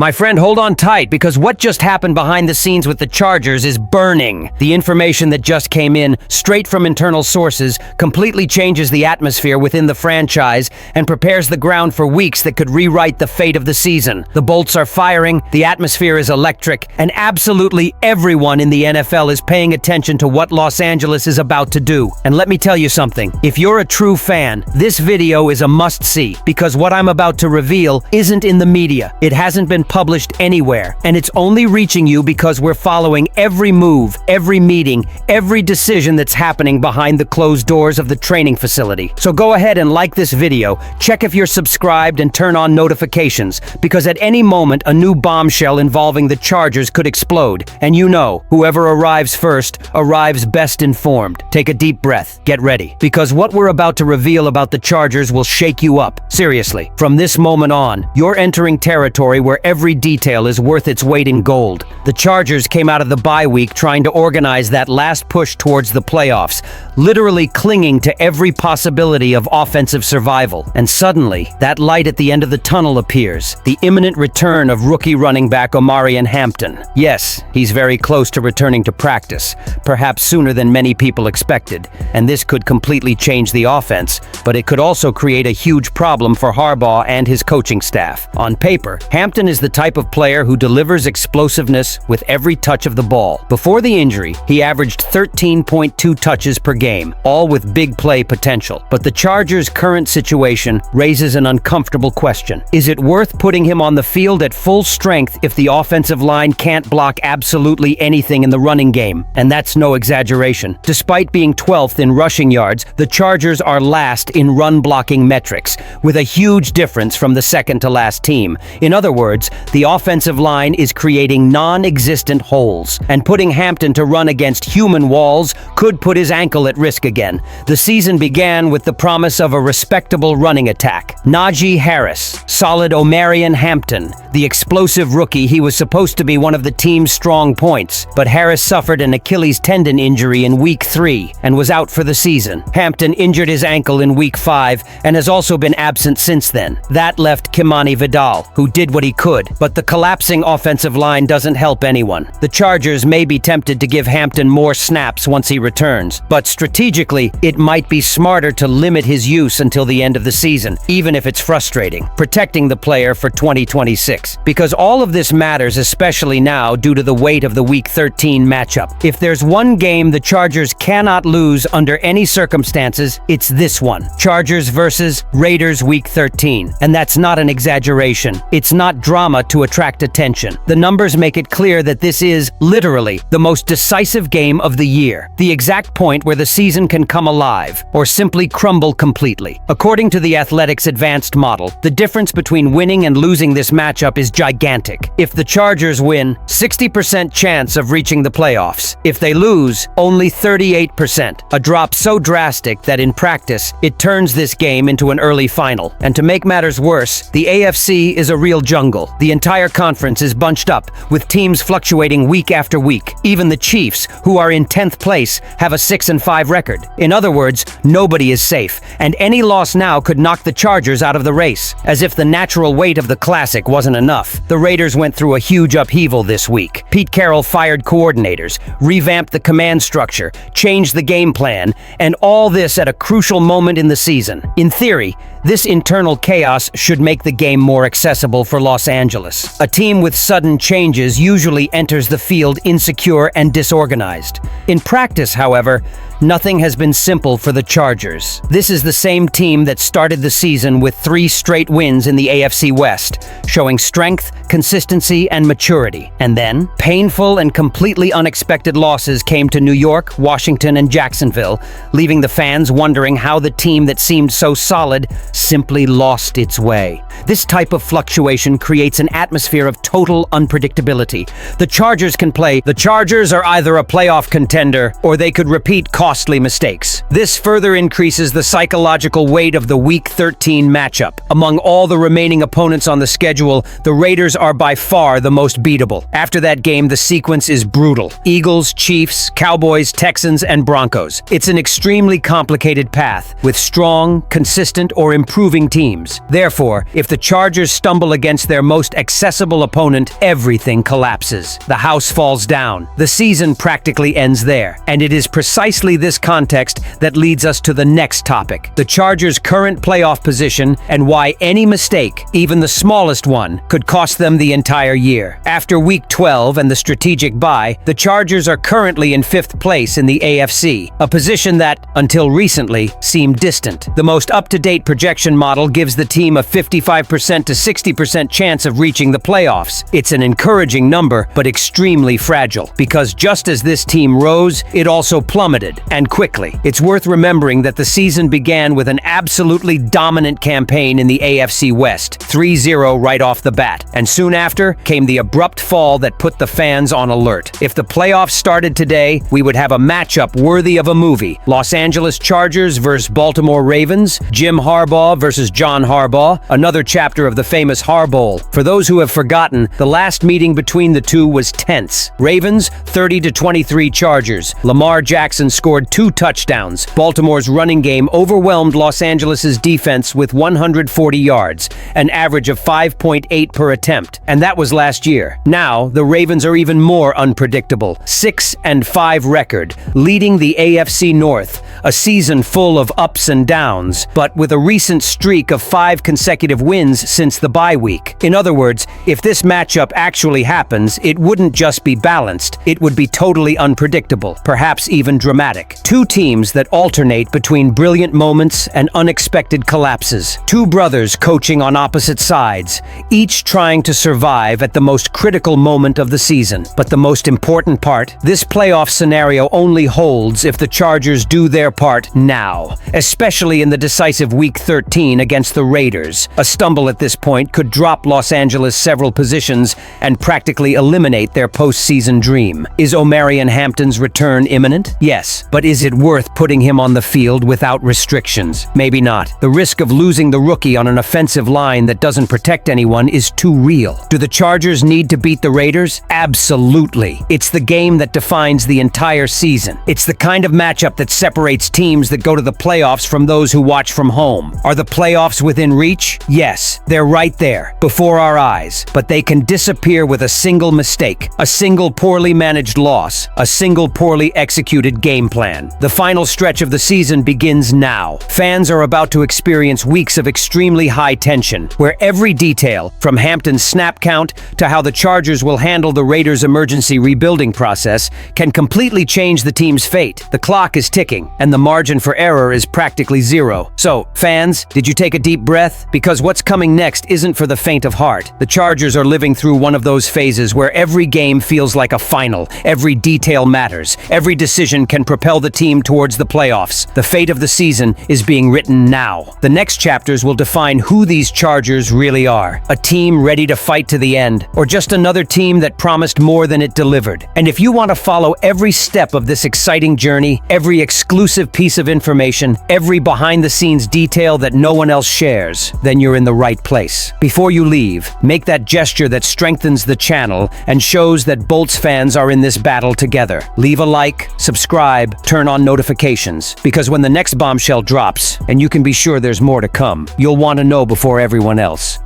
My friend, hold on tight, because what just happened behind the scenes with the Chargers is burning. The information that just came in, straight from internal sources, completely changes the atmosphere within the franchise and prepares the ground for weeks that could rewrite the fate of the season. The bolts are firing, the atmosphere is electric, and absolutely everyone in the NFL is paying attention to what Los Angeles is about to do. And let me tell you something, if you're a true fan, this video is a must-see, because what I'm about to reveal isn't in the media. It hasn't been published anywhere, and it's only reaching you because we're following every move, every meeting, every decision that's happening behind the closed doors of the training facility. So go ahead and like this video, check if you're subscribed, and turn on notifications, because at any moment a new bombshell involving the Chargers could explode. And you know, whoever arrives first arrives best informed. Take a deep breath, get ready, because what we're about to reveal about the Chargers will shake you up. Seriously, from this moment on, you're entering territory where every detail is worth its weight in gold. The Chargers came out of the bye week trying to organize that last push towards the playoffs, literally clinging to every possibility of offensive survival. And suddenly, that light at the end of the tunnel appears, the imminent return of rookie running back Omaran Hampton. Yes, he's very close to returning to practice, perhaps sooner than many people expected, and this could completely change the offense, but it could also create a huge problem for Harbaugh and his coaching staff. On paper, Hampton is the type of player who delivers explosiveness with every touch of the ball. Before the injury, he averaged 13.2 touches per game, all with big play potential. But the Chargers' current situation raises an uncomfortable question. Is it worth putting him on the field at full strength if the offensive line can't block absolutely anything in the running game? And that's no exaggeration. Despite being 12th in rushing yards, the Chargers are last in run-blocking metrics, with a huge difference from the second-to-last team. In other words, the offensive line is creating non-existent holes, and putting Hampton to run against human walls could put his ankle at risk again. The season began with the promise of a respectable running attack. Najee Harris, solid Omaran Hampton, the explosive rookie. He was supposed to be one of the team's strong points, but Harris suffered an Achilles tendon injury in Week 3 and was out for the season. Hampton injured his ankle in Week 5 and has also been absent since then. That left Kimani Vidal, who did what he could, but the collapsing offensive line doesn't help anyone. The Chargers may be tempted to give Hampton more snaps once he returns, but strategically, it might be smarter to limit his use until the end of the season, even if it's frustrating, protecting the player for 2026. Because all of this matters, especially now due to the weight of the Week 13 matchup. If there's one game the Chargers cannot lose under any circumstances, it's this one. Chargers versus Raiders Week 13. And that's not an exaggeration. It's not drama to attract attention. The numbers make it clear that this is, literally, the most decisive game of the year. The exact point where the season can come alive, or simply crumble completely. According to the Athletics Advanced Model, the difference between winning and losing this matchup is gigantic. If the Chargers win, 60% chance of reaching the playoffs. If they lose, only 38%. A drop so drastic that in practice, it turns this game into an early final. And to make matters worse, the AFC is a real jungle. The entire conference is bunched up, with teams fluctuating week after week. Even the Chiefs, who are in 10th place, have a 6-5 record. In other words, nobody is safe, and any loss now could knock the Chargers out of the race. As if the natural weight of the Classic wasn't enough, the Raiders went through a huge upheaval this week. Pete Carroll fired coordinators, revamped the command structure, changed the game plan, and all this at a crucial moment in the season. In theory, this internal chaos should make the game more accessible for Los Angeles. A team with sudden changes usually enters the field insecure and disorganized. In practice, however, nothing has been simple for the Chargers. This is the same team that started the season with 3 straight wins in the AFC West, showing strength, consistency, and maturity. And then, painful and completely unexpected losses came to New York, Washington, and Jacksonville, leaving the fans wondering how the team that seemed so solid simply lost its way. This type of fluctuation creates an atmosphere of total unpredictability. The Chargers are either a playoff contender or they could repeat caution costly mistakes. This further increases the psychological weight of the Week 13 matchup. Among all the remaining opponents on the schedule, the Raiders are by far the most beatable. After that game, the sequence is brutal. Eagles, Chiefs, Cowboys, Texans, and Broncos. It's an extremely complicated path, with strong, consistent, or improving teams. Therefore, if the Chargers stumble against their most accessible opponent, everything collapses. The house falls down. The season practically ends there. And it is precisely this context that leads us to the next topic: the Chargers' current playoff position and why any mistake, even the smallest one, could cost them the entire year. After Week 12 and the strategic bye, the Chargers are currently in 5th place in the AFC, a position that, until recently, seemed distant. The most up-to-date projection model gives the team a 55% to 60% chance of reaching the playoffs. It's an encouraging number, but extremely fragile, because just as this team rose, it also plummeted, and quickly. It's worth remembering that the season began with an absolutely dominant campaign in the AFC West, 3-0 right off the bat, and soon after came the abrupt fall that put the fans on alert. If the playoffs started today, we would have a matchup worthy of a movie: Los Angeles Chargers versus Baltimore Ravens, Jim Harbaugh versus John Harbaugh, another chapter of the famous Harbowl. For those who have forgotten, the last meeting between the two was tense. Ravens 30-23 Chargers. Lamar Jackson scored 2 touchdowns. Baltimore's running game overwhelmed Los Angeles' defense with 140 yards, an average of 5.8 per attempt. And that was last year. Now, the Ravens are even more unpredictable. 6-5 record, leading the AFC North, a season full of ups and downs, but with a recent streak of 5 consecutive wins since the bye week. In other words, if this matchup actually happens, it wouldn't just be balanced, it would be totally unpredictable, perhaps even dramatic. 2 teams that alternate between brilliant moments and unexpected collapses. 2 brothers coaching on opposite sides, each trying to survive at the most critical moment of the season. But the most important part, this playoff scenario only holds if the Chargers do their part now, especially in the decisive Week 13 against the Raiders. A stumble at this point could drop Los Angeles several positions and practically eliminate their postseason dream. Is Omaran Hampton's return imminent? Yes, but is it worth putting him on the field without restrictions? Maybe not. The risk of losing the rookie on an offensive line that doesn't protect anyone is too real. Do the Chargers need to beat the Raiders? Absolutely. It's the game that defines the entire season. It's the kind of matchup that separates teams that go to the playoffs from those who watch from home. Are the playoffs within reach? Yes, they're right there, before our eyes. But they can disappear with a single mistake, a single poorly managed loss, a single poorly executed game plan. The final stretch of the season begins now. Fans are about to experience weeks of extremely high tension, where every detail, from Hampton's snap count to how the Chargers will handle the Raiders' emergency rebuilding process, can completely change the team's fate. The clock is ticking, and the margin for error is practically zero. So, fans, did you take a deep breath? Because what's coming next isn't for the faint of heart. The Chargers are living through one of those phases where every game feels like a final, every detail matters, every decision can propel the team towards the playoffs. The fate of the season is being written now. The next chapters will define who these Chargers really are. A team ready to fight to the end, or just another team that promised more than it delivered. And if you want to follow every step of this exciting journey, every exclusive piece of information, every behind-the-scenes detail that no one else shares, then you're in the right place. Before you leave, make that gesture that strengthens the channel and shows that Bolts fans are in this battle together. Leave a like, subscribe, turn on notifications, because when the next bombshell drops, and you can be sure there's more to come, you'll want to know before everyone else.